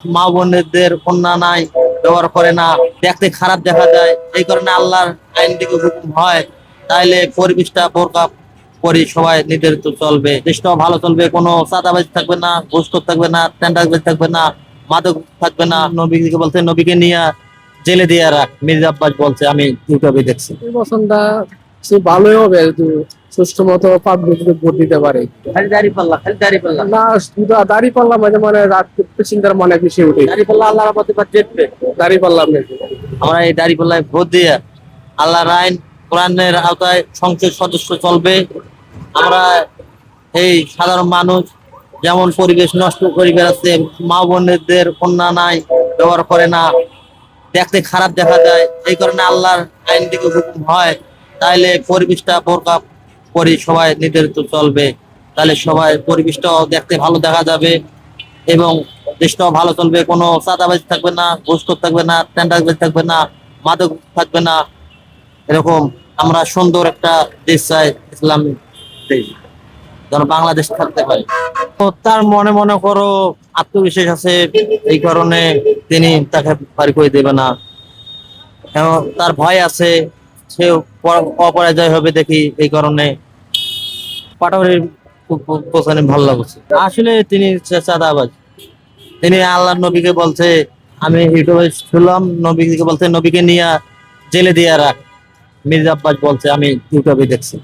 মা বোনদের কন্যা নাই, ব্যবহার করে না, দেখতে খারাপ দেখা যায়, এই কারণে আল্লাহর আইন থেকে হুকুম হয় তাইলে পরিবেশটা বোরকা পরি সবাই নির্ধারিত চলবে, দেশটাও ভালো চলবে, কোনো চাঁদাবাজি থাকবে না, ঘুষখোর থাকবে না, টেন্ডারবাজি থাকবে না, মাদক থাকবে না। নবীকে বলছে নবীকে নিয়ে জেলে দিয়ে রাখ, মির্জা আব্বাস বলছে, আমি ইউটিউবে দেখছি। নির্বাচনটা সে ভালোই হবে যদি সুষ্ঠু মতো পাবলিক ভোট দিতে পারে। খালি দাড়ি পাল্লা, খালি দাড়ি পাল্লা, না শুধু দাড়ি পাল্লা মাঝে মানে রাত চিন্তার মানে বেশি উঠে দাড়ি পাল্লা আল্লাহর পথে জিতবে। দাড়ি পাল্লা আমরা এই দাড়ি পাল্লায় ভোট দিয়ে আল্লাহর আইন কোরআনের আওতায় সংসদ সদস্য চলবে। আমরা এই সাধারণ মানুষ যেমন পরিবেশ নষ্ট করে বেড়াচ্ছে, মা বোনদের কন্যা নাই, ব্যবহার করে না, দেখতে খারাপ দেখা যায়, এই কারণে আল্লাহর আইন থেকে হুকুম হয় তাইলে পরিবেশটা বোরকা পরি সবাই নির্ধারিত চলবে, তাহলে সবাই পরিবেশটাও দেখতে ভালো দেখা যাবে এবং দেশটাও ভালো চলবে, কোনো চাঁদাবাজি থাকবে না, ঘুষখোর থাকবে না, টেন্ডারবাজি থাকবে না, মাদক থাকবে না। এরকম আমরা সুন্দর একটা দেশ চাই, ইসলাম দেশ যেন বাংলাদেশ থাকতে পারে। তো তার মনে মনে করো আত্মবিশ্বাস আছে, এই কারণে তিনি তাকে বাড়ি করে দেবে না, এবং তার ভয় আছে সে অপরাজয় হবে দেখি, এই কারণে পাটারির পছন্দ ভালো লাগছে। আসলে তিনি চাঁদাবাজ, তিনি আল্লাহ নবীকে বলছে, আমি ইউটিউবে শুনলাম নবীকে বলছে নবীকে নিয়ে জেলে দিয়ে রাখ, মির্জা আব্বাস বলছে, আমি ইউটিউবে দেখছি।